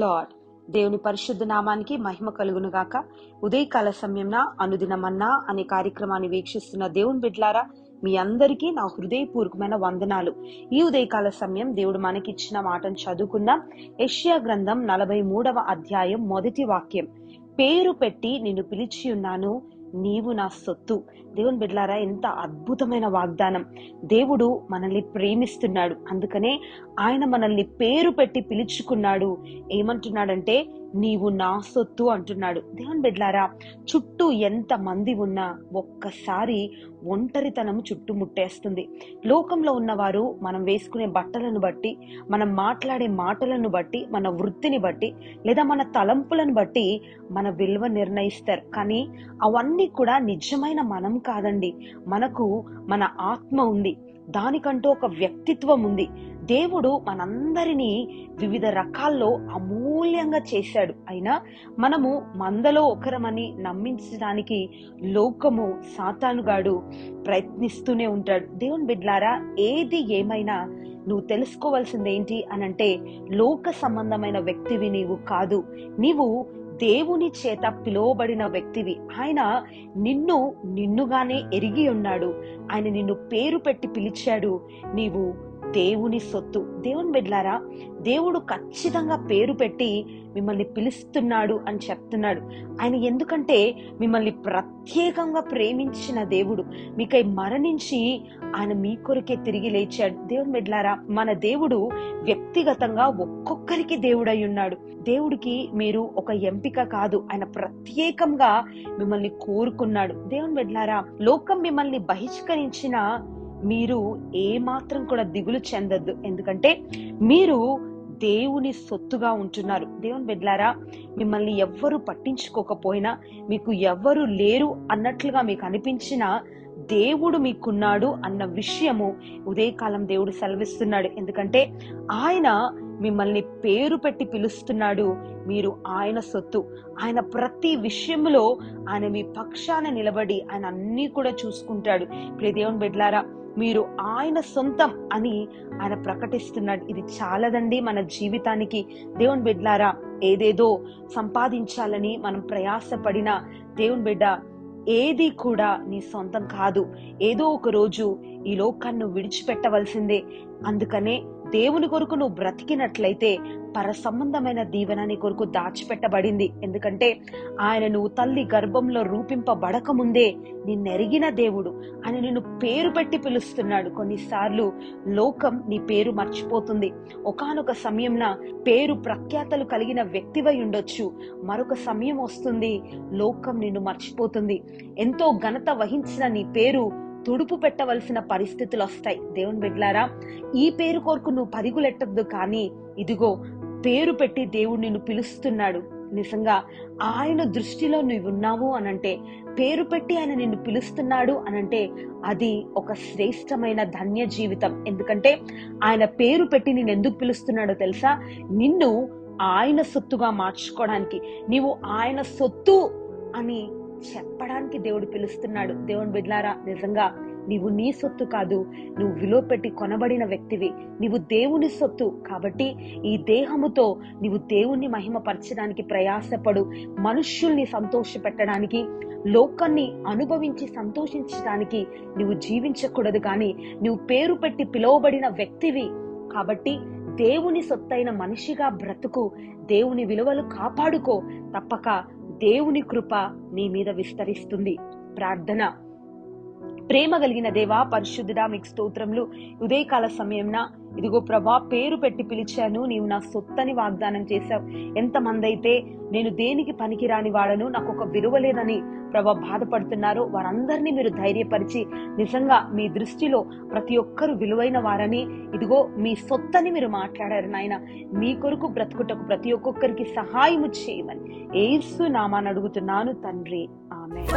Lord. దేవుని పరిశుద్ధ నామానికి మహిమ కలుగును గాక. ఉదయకాల సమయంన అనుదినమన్నా అనే కార్యక్రమాన్ని వీక్షిస్తున్న దేవుని బిడ్డలారా, మీ అందరికీ నా హృదయపూర్వకమైన వందనాలు. ఈ ఉదయకాల సమయం దేవుడు మనకిచ్చిన మాటను చదువుకుందాం. యెషయా గ్రంథం 43వ అధ్యాయం 1వ వాక్యం. పేరు పెట్టి నిన్ను పిలిచి ఉన్నాను, నీవు నా సొత్తు. దేవుని బిడ్డలారా, ఎంత అద్భుతమైన వాగ్దానం. దేవుడు మనల్ని ప్రేమిస్తున్నాడు, అందుకనే ఆయన మనల్ని పేరు పెట్టి పిలుచుకున్నాడు. ఏమంటున్నాడంటే, నీవు నా సొత్తు అంటున్నాడు. దేవుని బిడ్డలారా, చుట్టూ ఎంత మంది ఉన్నా ఒక్కసారి ఒంటరితనం చుట్టుముట్టేస్తుంది. లోకంలో ఉన్నవారు మనం వేసుకునే బట్టలను బట్టి, మనం మాట్లాడే మాటలను బట్టి, మన వృత్తిని బట్టి, లేదా మన తలంపులను బట్టి మన విలువ నిర్ణయిస్తారు. కానీ అవన్నీ కూడా నిజమైన మనం కాదండి. మనకు మన ఆత్మ ఉంది, దానికంటూ ఒక వ్యక్తిత్వం ఉంది. దేవుడు మనందరినీ వివిధ రకాల్లో అమూల్యంగా చేశాడు. అయినా మనము మందలో ఒకరమని నమ్మించడానికి లోకము, సాతానుగాడు ప్రయత్నిస్తూనే ఉంటాడు. దేవుని బిడ్డలారా, ఏది ఏమైనా నువ్వు తెలుసుకోవాల్సింది ఏంటి అనంటే, లోక సంబంధమైన వ్యక్తివి నీవు కాదు. నీవు దేవుని చేత పిలువబడిన వ్యక్తివి. ఆయన నిన్నుగానే ఎరిగి ఉన్నాడు. ఆయన నిన్ను పేరు పెట్టి పిలిచాడు. నీవు దేవుని సొత్తు. దేవుని బిడ్డలారా, దేవుడు ఖచ్చితంగా పేరు పెట్టి మిమ్మల్ని పిలుస్తున్నాడు అని చెప్తున్నాడు. ఆయన ఎందుకంటే మిమ్మల్ని ప్రత్యేకంగా ప్రేమించిన దేవుడు. మీకై మరణించి ఆయన మీ కొరకే తిరిగి లేచాడు. దేవుని బిడ్డలారా, మన దేవుడు వ్యక్తిగతంగా ఒక్కొక్కరికి దేవుడై ఉన్నాడు. దేవుడికి మీరు ఒక ఎంపిక కాదు, ఆయన ప్రత్యేకంగా మిమ్మల్ని కోరుకున్నాడు. దేవుని బిడ్డలారా, లోకం మిమ్మల్ని బహిష్కరించిన మీరు ఏ మాత్రం కూడా దిగులు చెందొద్దు, ఎందుకంటే మీరు దేవుని సొత్తుగా ఉంటున్నారు. దేవుని బిడ్డలారా, మిమ్మల్ని ఎవ్వరు పట్టించుకోకపోయినా, మీకు ఎవ్వరు లేరు అన్నట్లుగా మీకు అనిపించినా, దేవుడు మీకున్నాడు అన్న విషయము ఉదయకాలం దేవుడు సెలవిస్తున్నాడు. ఎందుకంటే ఆయన మిమ్మల్ని పేరు పెట్టి పిలుస్తున్నాడు. మీరు ఆయన సొత్తు. ఆయన ప్రతి విషయంలో ఆయన మీ పక్షాన నిలబడి ఆయన అన్నీ కూడా చూసుకుంటాడు. ప్రియ దేవుని బిడ్డలారా, మీరు ఆయన సొంతం అని ఆయన ప్రకటిస్తున్నాడు. ఇది చాలదండి మన జీవితానికి. దేవుని బిడ్డలారా, ఏదేదో సంపాదించాలని మనం ప్రయాసపడిన దేవుని బిడ్డ, ఏది కూడా నీ సొంతం కాదు. ఏదో ఒక రోజు ఈ లోకాన్ని విడిచిపెట్టవలసిందే. అందుకనే దేవుని కొరకు నువ్వు బ్రతికినట్లయితే పర సంబంధమైన దీవెన నీ కొరకు దాచిపెట్టబడింది. ఎందుకంటే ఆయన నువ్వు తల్లి గర్భంలో రూపింపబడక ముందే నిన్నెరిగిన దేవుడు. ఆయన నిన్ను పేరు పెట్టి పిలుస్తున్నాడు. కొన్నిసార్లు లోకం నీ పేరు మర్చిపోతుంది. ఒకానొక సమయంన పేరు ప్రఖ్యాతలు కలిగిన వ్యక్తివై ఉండొచ్చు. మరొక సమయం వస్తుంది, లోకం నిన్ను మర్చిపోతుంది. ఎంతో ఘనత వహించిన నీ పేరు తుడుపు పెట్టవలసిన పరిస్థితులు వస్తాయి. దేవుని బిడ్డలారా, ఈ పేరు కొరకు నువ్వు పరుగులెట్టద్దు, కానీ ఇదిగో పేరు పెట్టి దేవుడు నిన్ను పిలుస్తున్నాడు. నిజంగా ఆయన దృష్టిలో నువ్వు ఉన్నావు అనంటే, పేరు పెట్టి ఆయన నిన్ను పిలుస్తున్నాడు అనంటే, అది ఒక శ్రేష్టమైన ధన్య జీవితం. ఎందుకంటే ఆయన పేరు పెట్టి నిన్ను ఎందుకు పిలుస్తున్నాడో తెలుసా? నిన్ను ఆయన సొత్తుగా మార్చుకోవడానికి, నీవు ఆయన సొత్తు అని చెప్పడానికి దేవుడు పిలుస్తున్నాడు. దేవుని బిడ్డలారా, నిజంగా నీవు నీ సొత్తు కాదు, నువ్వు విలువ పెట్టి కొనబడిన వ్యక్తివి. నీవు దేవుని సొత్తు. కాబట్టి ఈ దేహముతో నీవు దేవుణ్ణి మహిమపరచడానికి ప్రయాసపడు. మనుష్యుల్ని సంతోష పెట్టడానికి, లోకాన్ని అనుభవించి సంతోషించడానికి నువ్వు జీవించకూడదు, కానీ నువ్వు పేరు పెట్టి పిలువబడిన వ్యక్తివి. కాబట్టి దేవుని సొత్తైన మనిషిగా బ్రతుకు. దేవుని విలువలు కాపాడుకో. తప్పక దేవుని కృప నీ మీద విస్తరిస్తుంది. ప్రార్థన. ప్రేమ కలిగిన దేవా, పరిశుద్ధుడా, మీకు స్తోత్రములు. ఉదయకాల సమయంన ఇదిగో ప్రభా, పేరు పెట్టి పిలిచాను, నీవు నా సొత్తని వాగ్దానం చేశావు. ఎంతమంది అయితే నేను దేనికి పనికిరాని వాడను, నాకు ఒక విలువ లేదని ప్రభా బాధపడుతున్నారో వారందరినీ మీరు ధైర్యపరిచి, నిజంగా మీ దృష్టిలో ప్రతి ఒక్కరు విలువైన వారని, ఇదిగో మీ సొత్తని మీరు మాట్లాడారు నాయన. మీ కొరకు బ్రతుకుటకు ప్రతి ఒక్కొక్కరికి సహాయము చేయమని యేసు నామాన్ని అడుగుతున్నాను తండ్రి, ఆమేన్.